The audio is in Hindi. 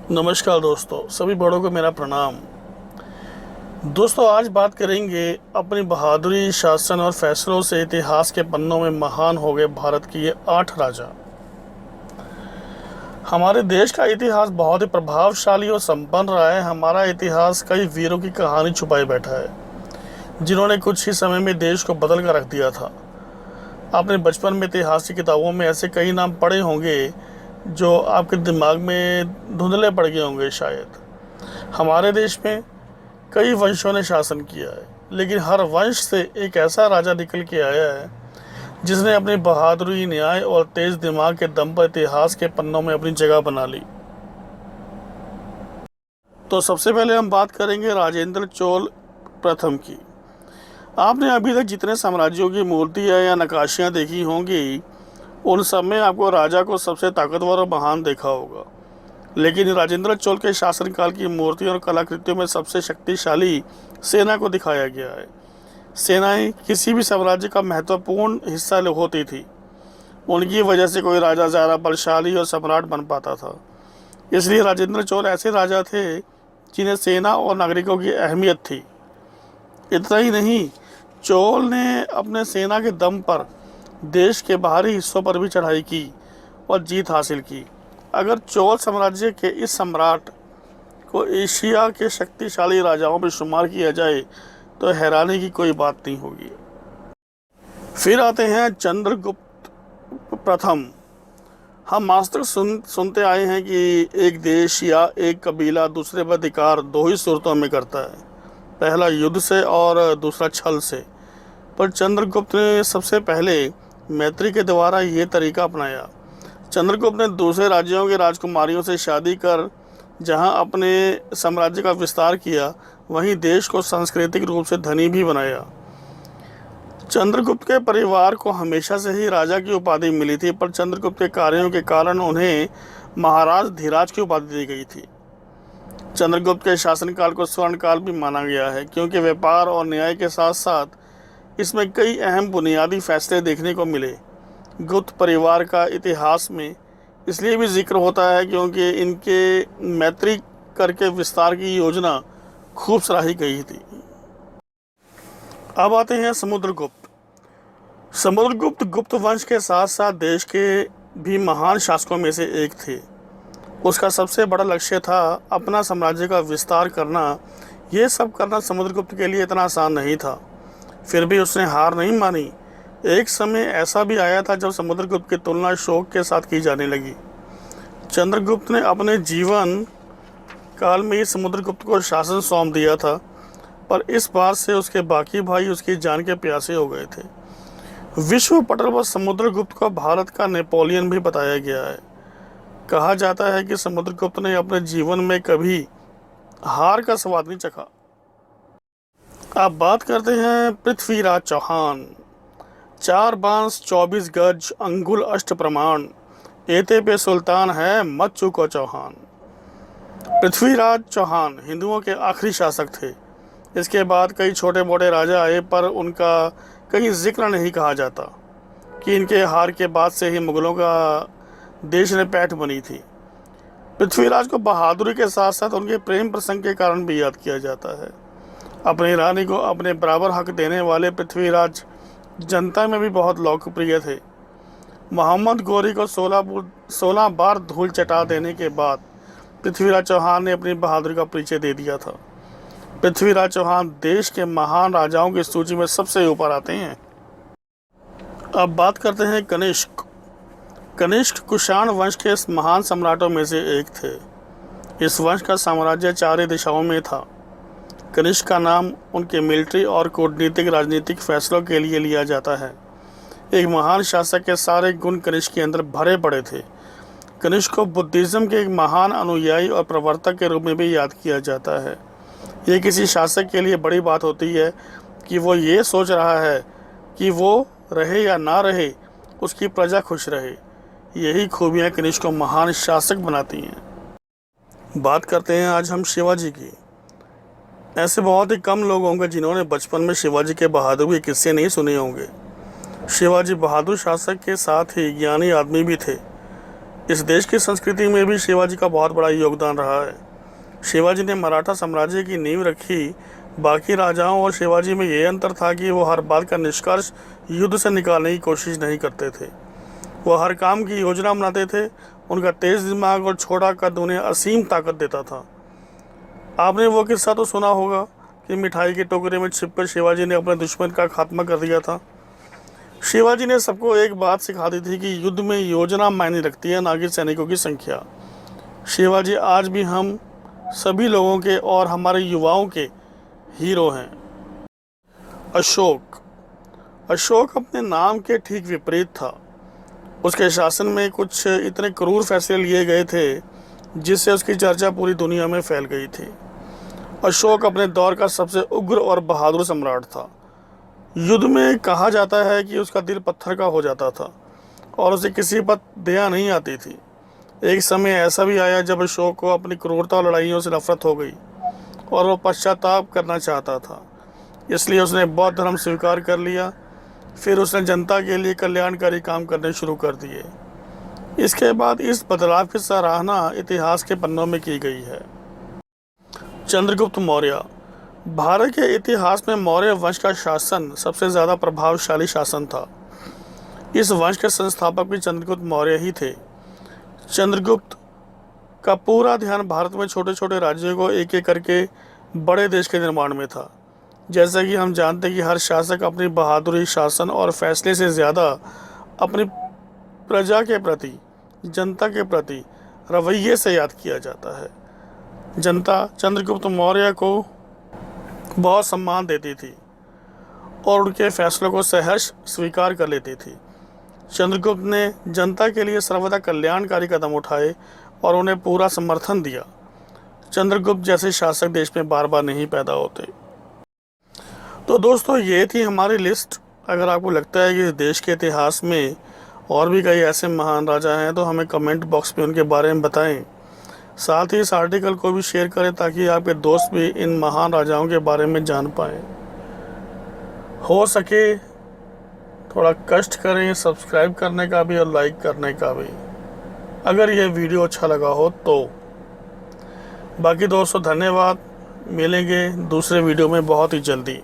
नमस्कार दोस्तों, सभी बड़ों को मेरा प्रणाम। दोस्तों, आज बात करेंगे अपनी बहादुरी, शासन और फैसलों से इतिहास के पन्नों में महान हो गए भारत के ये 8 राजा। हमारे देश का इतिहास बहुत ही प्रभावशाली और संपन्न रहा है। हमारा इतिहास कई वीरों की कहानी छुपाए बैठा है, जिन्होंने कुछ ही समय में देश को बदल कर रख दिया था। आपने बचपन में इतिहास की किताबों में ऐसे कई नाम पढ़े होंगे जो आपके दिमाग में धुंधले पड़ गए होंगे शायद। हमारे देश में कई वंशों ने शासन किया है, लेकिन हर वंश से एक ऐसा राजा निकल के आया है जिसने अपनी बहादुरी, न्याय और तेज दिमाग के दम पर इतिहास के पन्नों में अपनी जगह बना ली। तो सबसे पहले हम बात करेंगे राजेंद्र चोल प्रथम की। आपने अभी तक जितने साम्राज्यों की मूर्तियाँ या नक्काशियाँ देखी होंगी, उन सब में आपको राजा को सबसे ताकतवर और महान देखा होगा, लेकिन राजेंद्र चोल के शासनकाल की मूर्तियों और कलाकृतियों में सबसे शक्तिशाली सेना को दिखाया गया है। सेनाएं किसी भी साम्राज्य का महत्वपूर्ण हिस्सा होती थी। उनकी वजह से कोई राजा ज़्यादा बलशाली और सम्राट बन पाता था। इसलिए राजेंद्र चोल ऐसे राजा थे जिन्हें सेना और नागरिकों की अहमियत थी। इतना ही नहीं, चोल ने अपने सेना के दम पर देश के बाहरी हिस्सों पर भी चढ़ाई की और जीत हासिल की। अगर चोल साम्राज्य के इस सम्राट को एशिया के शक्तिशाली राजाओं में शुमार किया जाए तो हैरानी की कोई बात नहीं होगी। फिर आते हैं चंद्रगुप्त प्रथम। हम आज तक सुनते आए हैं कि एक देश या एक कबीला दूसरे पर अधिकार दो ही सूरतों में करता है, पहला युद्ध से और दूसरा छल से। पर चंद्रगुप्त ने सबसे पहले मैत्री के द्वारा ये तरीका अपनाया। चंद्रगुप्त ने दूसरे राज्यों के राजकुमारियों से शादी कर जहां अपने साम्राज्य का विस्तार किया, वहीं देश को सांस्कृतिक रूप से धनी भी बनाया। चंद्रगुप्त के परिवार को हमेशा से ही राजा की उपाधि मिली थी, पर चंद्रगुप्त के कार्यों के कारण उन्हें महाराज धीराज की उपाधि दी गई थी। चंद्रगुप्त के शासनकाल को स्वर्ण काल भी माना गया है, क्योंकि व्यापार और न्याय के साथ साथ इसमें कई अहम बुनियादी फैसले देखने को मिले। गुप्त परिवार का इतिहास में इसलिए भी जिक्र होता है क्योंकि इनके मैत्री करके विस्तार की योजना खूब सराही गई थी। अब आते हैं समुद्रगुप्त। समुद्रगुप्त गुप्त वंश के साथ साथ देश के भी महान शासकों में से एक थे। उसका सबसे बड़ा लक्ष्य था अपना साम्राज्य का विस्तार करना। ये सब करना समुद्रगुप्त के लिए इतना आसान नहीं था, फिर भी उसने हार नहीं मानी। एक समय ऐसा भी आया था जब समुद्रगुप्त की तुलना शोक के साथ की जाने लगी। चंद्रगुप्त ने अपने जीवन काल में ही समुद्रगुप्त को शासन सौंप दिया था, पर इस बात से उसके बाकी भाई उसकी जान के प्यासे हो गए थे। विश्व पटल पर समुद्रगुप्त को भारत का नेपोलियन भी बताया गया है। कहा जाता है कि समुद्रगुप्त ने अपने जीवन में कभी हार का स्वाद नहीं चखा। अब बात करते हैं पृथ्वीराज चौहान। 4 बांस 24 गज अंगुल अष्ट प्रमाण, एते पे सुल्तान है मत चूको चौहान। पृथ्वीराज चौहान हिंदुओं के आखिरी शासक थे। इसके बाद कई छोटे मोटे राजा आए, पर उनका कहीं जिक्र नहीं कहा जाता कि इनके हार के बाद से ही मुगलों का देश ने पैठ बनी थी। पृथ्वीराज को बहादुरी के साथ साथ उनके प्रेम प्रसंग के कारण भी याद किया जाता है। अपनी रानी को अपने बराबर हक देने वाले पृथ्वीराज जनता में भी बहुत लोकप्रिय थे। मोहम्मद गोरी को 16 बार धूल चटा देने के बाद पृथ्वीराज चौहान ने अपनी बहादुरी का परिचय दे दिया था। पृथ्वीराज चौहान देश के महान राजाओं की सूची में सबसे ऊपर आते हैं। अब बात करते हैं कनिष्क। कनिष्क कुषाण वंश के महान सम्राटों में से एक थे। इस वंश का साम्राज्य 4 दिशाओं में था। कनिष्क का नाम उनके मिलिट्री और कूटनीतिक राजनीतिक फैसलों के लिए लिया जाता है। एक महान शासक के सारे गुण कनिष्क के अंदर भरे पड़े थे। कनिष्क को बुद्धिज्म के एक महान अनुयायी और प्रवर्तक के रूप में भी याद किया जाता है। ये किसी शासक के लिए बड़ी बात होती है कि वो ये सोच रहा है कि वो रहे या ना रहे, उसकी प्रजा खुश रहे। यही खूबियाँ कनिष्क को महान शासक बनाती हैं। बात करते हैं आज हम शिवाजी की। ऐसे बहुत ही कम लोग होंगे जिन्होंने बचपन में शिवाजी के बहादुर के किस्से नहीं सुने होंगे। शिवाजी बहादुर शासक के साथ ही ज्ञानी आदमी भी थे। इस देश की संस्कृति में भी शिवाजी का बहुत बड़ा योगदान रहा है। शिवाजी ने मराठा साम्राज्य की नींव रखी। बाकी राजाओं और शिवाजी में ये अंतर था कि वो हर बात का निष्कर्ष युद्ध से निकालने की कोशिश नहीं करते थे। वो हर काम की योजना बनाते थे। उनका तेज दिमाग और छोटा कद उन्हें असीम ताकत देता था। आपने वो किस्सा तो सुना होगा कि मिठाई के टोकरे में छिपकर शिवाजी ने अपने दुश्मन का खात्मा कर दिया था। शिवाजी ने सबको एक बात सिखा दी थी कि युद्ध में योजना मायने रखती है, ना कि सैनिकों की संख्या। शिवाजी आज भी हम सभी लोगों के और हमारे युवाओं के हीरो हैं। अशोक अपने नाम के ठीक विपरीत था। उसके शासन में कुछ इतने क्रूर फैसले लिए गए थे जिससे उसकी चर्चा पूरी दुनिया में फैल गई थी। अशोक अपने दौर का सबसे उग्र और बहादुर सम्राट था। युद्ध में कहा जाता है कि उसका दिल पत्थर का हो जाता था और उसे किसी पर दया नहीं आती थी। एक समय ऐसा भी आया जब अशोक को अपनी क्रूरता और लड़ाइयों से नफरत हो गई और वो पश्चाताप करना चाहता था। इसलिए उसने बौद्ध धर्म स्वीकार कर लिया। फिर उसने जनता के लिए कल्याणकारी काम करने शुरू कर दिए। इसके बाद इस बदलाव की सराहना इतिहास के पन्नों में की गई है। चंद्रगुप्त मौर्य। भारत के इतिहास में मौर्य वंश का शासन सबसे ज़्यादा प्रभावशाली शासन था। इस वंश के संस्थापक भी चंद्रगुप्त मौर्य ही थे। चंद्रगुप्त का पूरा ध्यान भारत में छोटे छोटे राज्यों को एक एक करके बड़े देश के निर्माण में था। जैसा कि हम जानते हैं कि हर शासक अपनी बहादुरी, शासन और फैसले से ज़्यादा अपनी प्रजा के प्रति, जनता के प्रति रवैये से याद किया जाता है। जनता चंद्रगुप्त मौर्य को बहुत सम्मान देती थी और उनके फैसलों को सहर्ष स्वीकार कर लेती थी। चंद्रगुप्त ने जनता के लिए सर्वदा कल्याणकारी कदम उठाए और उन्हें पूरा समर्थन दिया। चंद्रगुप्त जैसे शासक देश में बार बार नहीं पैदा होते। तो दोस्तों, ये थी हमारी लिस्ट। अगर आपको लगता है कि देश के इतिहास में और भी कई ऐसे महान राजा हैं तो हमें कमेंट बॉक्स में उनके बारे में बताएं। साथ ही इस आर्टिकल को भी शेयर करें ताकि आपके दोस्त भी इन महान राजाओं के बारे में जान पाएं। हो सके थोड़ा कष्ट करें सब्सक्राइब करने का भी और लाइक करने का भी, अगर ये वीडियो अच्छा लगा हो तो। बाकी दोस्तों, धन्यवाद। मिलेंगे दूसरे वीडियो में बहुत ही जल्दी।